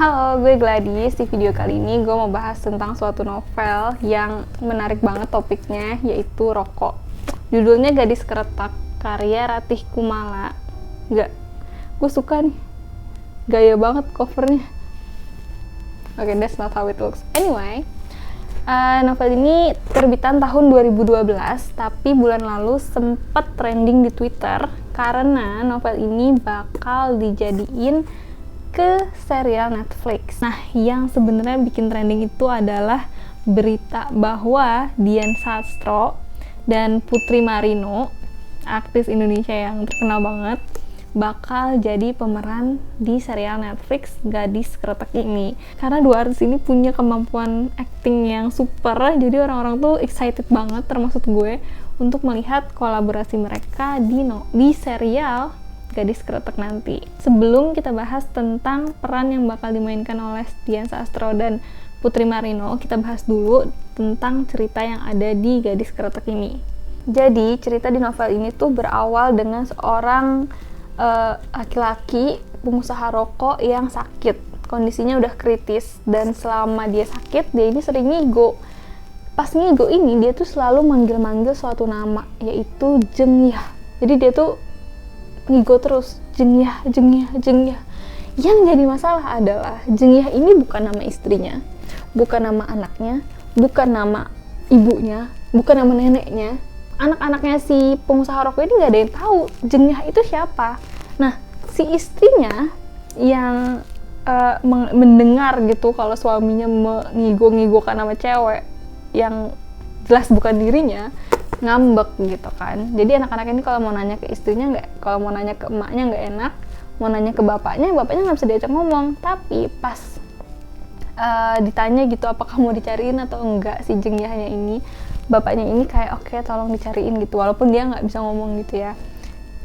Halo, gue Gladys. Di video kali ini gue mau bahas tentang suatu novel yang menarik banget topiknya, yaitu rokok. Judulnya Gadis Keretak, karya Ratih Kumala. Gue suka nih, gaya banget covernya. Oke, that's not how it looks. Anyway, novel ini terbitan tahun 2012, tapi bulan lalu sempat trending di Twitter karena novel ini bakal dijadiin ke serial Netflix. Nah, yang sebenarnya bikin trending itu adalah berita bahwa Dian Sastro dan Putri Marino, artis Indonesia yang terkenal banget, bakal jadi pemeran di serial Netflix Gadis Keretak ini. Karena dua artis ini punya kemampuan acting yang super, jadi orang-orang tuh excited banget, termasuk gue, untuk melihat kolaborasi mereka di serial Gadis Keretak nanti. Sebelum kita bahas tentang peran yang bakal dimainkan oleh Dian Sastro dan Putri Marino, kita bahas dulu tentang cerita yang ada di Gadis Keretak ini. Jadi, cerita di novel ini tuh berawal dengan seorang laki-laki pengusaha rokok yang sakit. Kondisinya udah kritis, dan selama dia sakit, dia ini sering ngigo. Pas ngigo ini, dia tuh selalu manggil-manggil suatu nama, yaitu Jengyah. Jadi dia tuh ngigo terus, Jengyah. Yang jadi masalah adalah Jengyah ini bukan nama istrinya, bukan nama anaknya, bukan nama ibunya, bukan nama neneknya. Anak-anaknya si pengusaha rokok ini nggak ada yang tahu Jengyah itu siapa. Nah, si istrinya yang mendengar gitu kalau suaminya mengigo-ngigokan nama cewek yang jelas bukan dirinya, ngambek gitu kan. Jadi anak-anak ini kalau mau nanya ke istrinya kalau mau nanya ke emaknya nggak enak, mau nanya ke bapaknya nggak bisa diajak ngomong. Tapi pas ditanya gitu apakah mau dicariin atau enggak si Jengyahnya ini, bapaknya ini kayak oke, tolong dicariin gitu, walaupun dia nggak bisa ngomong gitu ya.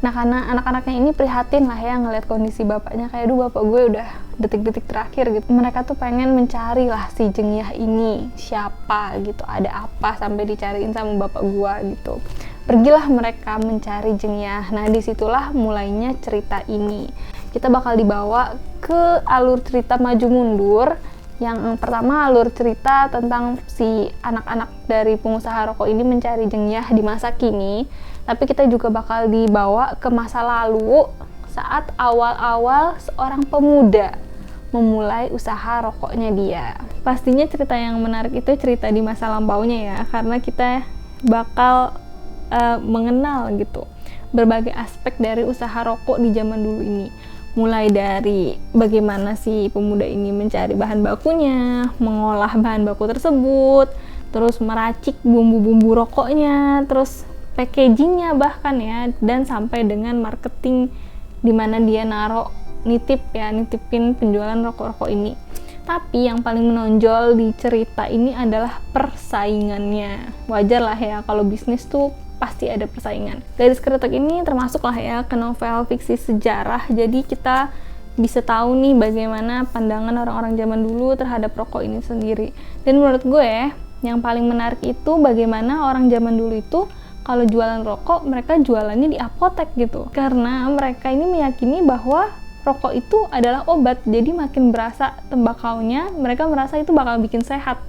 Nah, karena anak-anaknya ini prihatin lah ya ngeliat kondisi bapaknya, kayak aduh bapak gue udah detik-detik terakhir gitu. Mereka tuh pengen mencari lah si Jengyah ini siapa gitu, ada apa sampai dicariin sama bapak gue gitu. Pergilah mereka mencari Jengyah. Nah, disitulah mulainya cerita ini. Kita bakal dibawa ke alur cerita maju mundur. Yang pertama, alur cerita tentang si anak-anak dari pengusaha rokok ini mencari Jengyah di masa kini. Tapi kita juga bakal dibawa ke masa lalu saat awal-awal seorang pemuda memulai usaha rokoknya dia. Pastinya cerita yang menarik itu cerita di masa lampaunya ya, karena kita bakal mengenal gitu berbagai aspek dari usaha rokok di zaman dulu ini. Mulai dari bagaimana si pemuda ini mencari bahan bakunya, mengolah bahan baku tersebut, terus meracik bumbu-bumbu rokoknya, terus packagingnya bahkan ya, dan sampai dengan marketing di mana dia nitipin penjualan rokok-rokok ini. Tapi yang paling menonjol di cerita ini adalah persaingannya. Wajar lah ya, kalau bisnis tuh pasti ada persaingan. Gadis Keretak ini termasuk lah ya ke novel fiksi sejarah, jadi kita bisa tahu nih bagaimana pandangan orang-orang zaman dulu terhadap rokok ini sendiri. Dan menurut gue yang paling menarik itu bagaimana orang zaman dulu itu kalau jualan rokok, mereka jualannya di apotek gitu. Karena mereka ini meyakini bahwa rokok itu adalah obat. Jadi makin berasa tembakaunya, mereka merasa itu bakal bikin sehat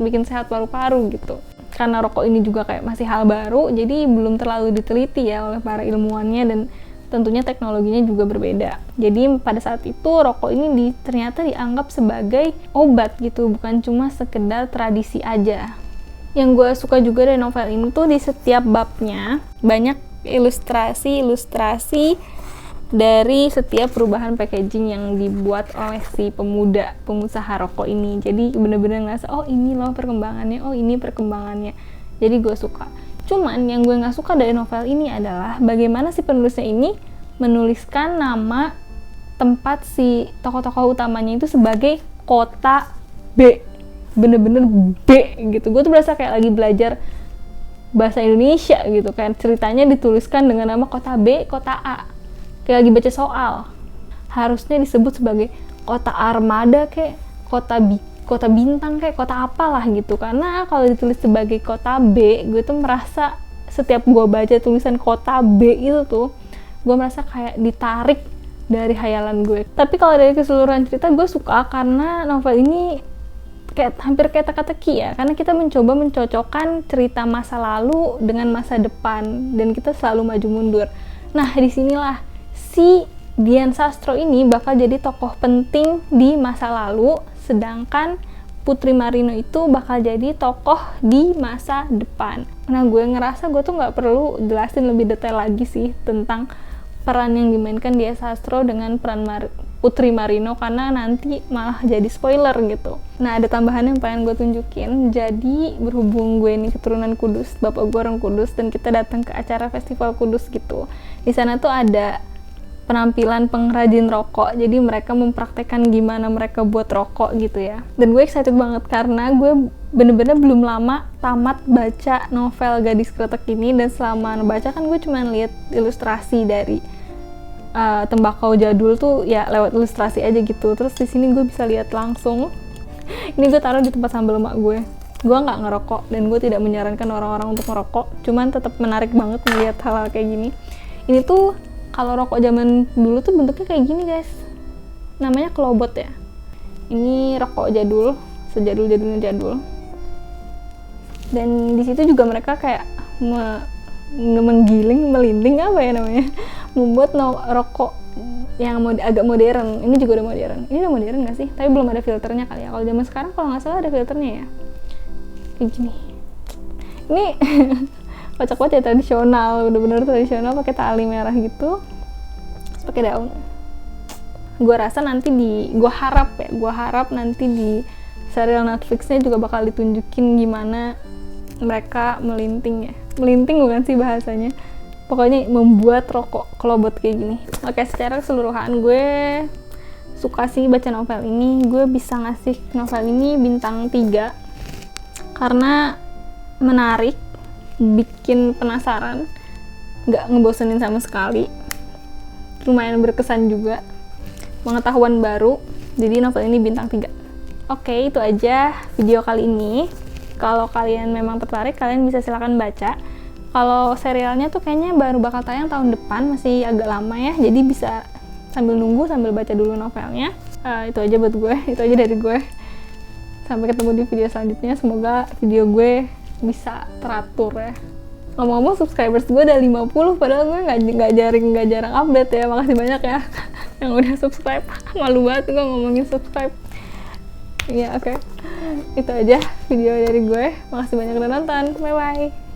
paru-paru gitu. Karena rokok ini juga kayak masih hal baru, jadi belum terlalu diteliti ya oleh para ilmuwannya, dan tentunya teknologinya juga berbeda. Jadi pada saat itu rokok ini ternyata dianggap sebagai obat gitu, bukan cuma sekedar tradisi aja. Yang gue suka juga dari novel ini tuh di setiap babnya banyak ilustrasi dari setiap perubahan packaging yang dibuat oleh si pemuda pengusaha rokok ini. Jadi bener-bener ngerasa oh ini loh perkembangannya, oh ini perkembangannya. Jadi gue suka. Cuman yang gue nggak suka dari novel ini adalah bagaimana si penulisnya ini menuliskan nama tempat si tokoh-tokoh utamanya itu sebagai kota B. Bener-bener B gitu. Gue tuh berasa kayak lagi belajar bahasa Indonesia gitu, kayak ceritanya dituliskan dengan nama kota B, kota A, kayak lagi baca soal. Harusnya disebut sebagai kota armada, kayak kota bintang, kayak kota apalah gitu. Karena kalau ditulis sebagai kota B, gue tuh merasa setiap gue baca tulisan kota B itu tuh, gue merasa kayak ditarik dari hayalan gue. Tapi kalau dari keseluruhan cerita gue suka karena novel ini kayak hampir kayak teka-teki ya, karena kita mencoba mencocokkan cerita masa lalu dengan masa depan dan kita selalu maju mundur. Nah, disinilah si Dian Sastro ini bakal jadi tokoh penting di masa lalu, sedangkan Putri Marino itu bakal jadi tokoh di masa depan. Nah, gue ngerasa gue tuh nggak perlu jelasin lebih detail lagi sih tentang peran yang dimainkan Dian Sastro dengan peran Putri Marino, karena nanti malah jadi spoiler gitu. Nah, ada tambahan yang pengen gue tunjukin. Jadi berhubung gue ini keturunan Kudus, bapak gue orang Kudus, dan kita datang ke acara festival Kudus gitu. Di sana tuh ada penampilan pengrajin rokok, jadi mereka mempraktekkan gimana mereka buat rokok gitu ya. Dan gue excited banget karena gue bener-bener belum lama tamat baca novel Gadis Kretek ini, dan selama baca kan gue cuma lihat ilustrasi dari tembakau jadul tuh ya lewat ilustrasi aja gitu. Terus di sini gue bisa lihat langsung. Ini gue taruh di tempat sambal emak gue. Gue nggak ngerokok dan gue tidak menyarankan orang-orang untuk ngerokok, cuman tetap menarik banget melihat hal-hal kayak gini. Ini tuh kalau rokok zaman dulu tuh bentuknya kayak gini guys, namanya kelobot ya. Ini rokok jadul, sejadul-jadulnya jadul. Dan di situ juga mereka kayak menggiling, melinding apa ya namanya, membuat rokok yang agak modern. Ini juga udah modern. Ini udah modern nggak sih? Tapi belum ada filternya kali ya. Kalau zaman sekarang kalau nggak salah ada filternya ya. Kayak gini. Ini kocak banget ya, tradisional, bener-bener tradisional, pakai tali merah gitu, terus pakai daun. Gue rasa nanti gue harap nanti di serial Netflixnya juga bakal ditunjukin gimana mereka melinting bukan sih bahasanya, pokoknya membuat rokok kelobot kayak gini. Oke, secara keseluruhan gue suka sih baca novel ini. Gue bisa ngasih novel ini bintang 3 karena menarik, bikin penasaran, nggak ngebosenin sama sekali, lumayan berkesan juga, pengetahuan baru. Jadi novel ini bintang 3. Oke, itu aja video kali ini. Kalau kalian memang tertarik, kalian bisa silakan baca. Kalau serialnya tuh kayaknya baru bakal tayang tahun depan, masih agak lama ya, jadi bisa sambil nunggu sambil baca dulu novelnya. Itu aja buat gue, itu aja dari gue. Sampai ketemu di video selanjutnya. Semoga video gue bisa teratur ya. Ngomong-ngomong, subscribers gue udah 50, padahal gue nggak jarang update ya. Makasih banyak ya yang udah subscribe. Malu banget gue ngomongin subscribe. Iya, oke. Itu aja video dari gue. Makasih banyak udah nonton. Bye bye.